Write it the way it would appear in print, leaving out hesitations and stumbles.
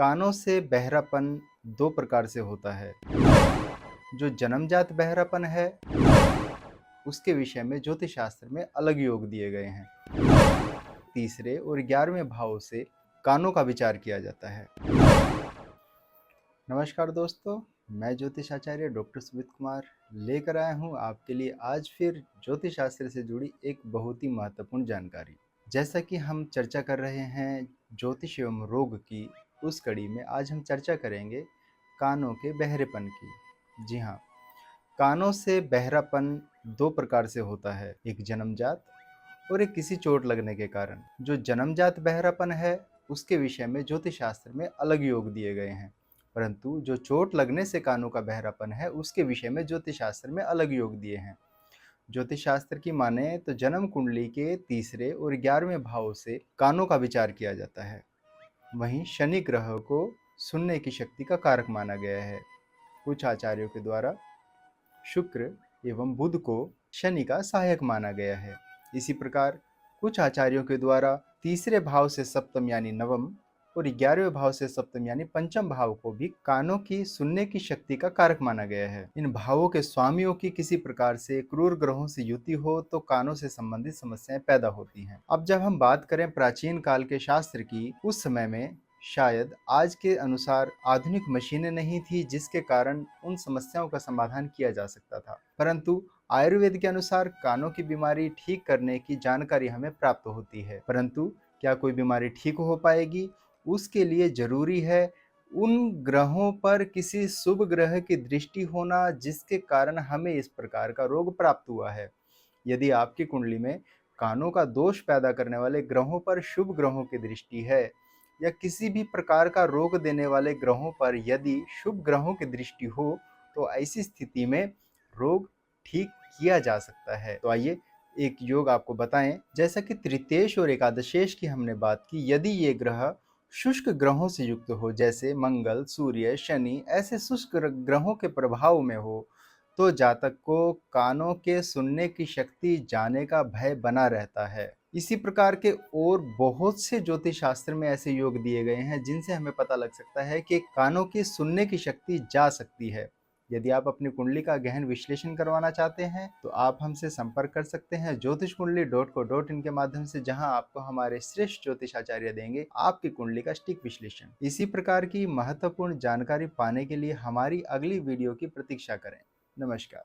कानों से बहरापन दो प्रकार से होता है। जो जन्मजात बहरापन है उसके विषय में ज्योतिष शास्त्र में अलग योग दिए गए हैं। तीसरे और 11वें भाव से कानों का विचार किया जाता है। नमस्कार दोस्तों, मैं ज्योतिष आचार्य डॉक्टर सुमित कुमार लेकर आया हूं आपके लिए आज फिर ज्योतिष शास्त्र से जुड़ी एक बहुत ही महत्वपूर्ण जानकारी। जैसा कि हम चर्चा कर रहे हैं ज्योतिष एवं रोग की, उस कड़ी में आज हम चर्चा करेंगे कानों के बहरेपन की। जी हाँ, कानों से बहरापन दो प्रकार से होता है, एक जन्मजात और एक किसी चोट लगने के कारण। जो जन्मजात बहरापन है उसके विषय में ज्योतिष शास्त्र में अलग योग दिए गए हैं, परंतु जो चोट लगने से कानों का बहरापन है उसके विषय में ज्योतिष शास्त्र में अलग योग दिए हैं। ज्योतिष शास्त्र की माने तो जन्म कुंडली के तीसरे और 11वें भाव से कानों का विचार किया जाता है। वहीं शनि ग्रह को सुनने की शक्ति का कारक माना गया है। कुछ आचार्यों के द्वारा शुक्र एवं बुध को शनि का सहायक माना गया है। इसी प्रकार कुछ आचार्यों के द्वारा तीसरे भाव से सप्तम यानी नवम और 11वें भाव से सप्तम यानी पंचम भाव को भी कानों की सुनने की शक्ति का कारक माना गया है। इन भावों के स्वामियों की किसी प्रकार से क्रूर ग्रहों से युति हो तो कानों से संबंधित समस्याएं पैदा होती हैं। अब जब हम बात करें प्राचीन काल के शास्त्र की, उस समय में शायद आज के अनुसार आधुनिक मशीनें नहीं थी जिसके कारण उन समस्याओं का समाधान किया जा सकता था, परंतु आयुर्वेद के अनुसार कानों की बीमारी ठीक करने की जानकारी हमें प्राप्त होती है। परंतु क्या कोई बीमारी ठीक हो पाएगी, उसके लिए जरूरी है उन ग्रहों पर किसी शुभ ग्रह की दृष्टि होना जिसके कारण हमें इस प्रकार का रोग प्राप्त हुआ है। यदि आपकी कुंडली में कानों का दोष पैदा करने वाले ग्रहों पर शुभ ग्रहों की दृष्टि है या किसी भी प्रकार का रोग देने वाले ग्रहों पर यदि शुभ ग्रहों की दृष्टि हो तो ऐसी स्थिति में रोग ठीक किया जा सकता है। तो आइए एक योग आपको बताएं। जैसा कि तृतीयेश और एकादशेश की हमने बात की, यदि ये ग्रह शुष्क ग्रहों से युक्त हो, जैसे मंगल, सूर्य, शनि, ऐसे शुष्क ग्रहों के प्रभाव में हो तो जातक को कानों के सुनने की शक्ति जाने का भय बना रहता है। इसी प्रकार के और बहुत से ज्योतिष शास्त्र में ऐसे योग दिए गए हैं जिनसे हमें पता लग सकता है कि कानों की सुनने की शक्ति जा सकती है। यदि आप अपनी कुंडली का गहन विश्लेषण करवाना चाहते हैं तो आप हमसे संपर्क कर सकते हैं ज्योतिषकुंडली.co.in के माध्यम से, जहां आपको हमारे श्रेष्ठ ज्योतिष आचार्य देंगे आपकी कुंडली का सटीक विश्लेषण। इसी प्रकार की महत्वपूर्ण जानकारी पाने के लिए हमारी अगली वीडियो की प्रतीक्षा करें। नमस्कार।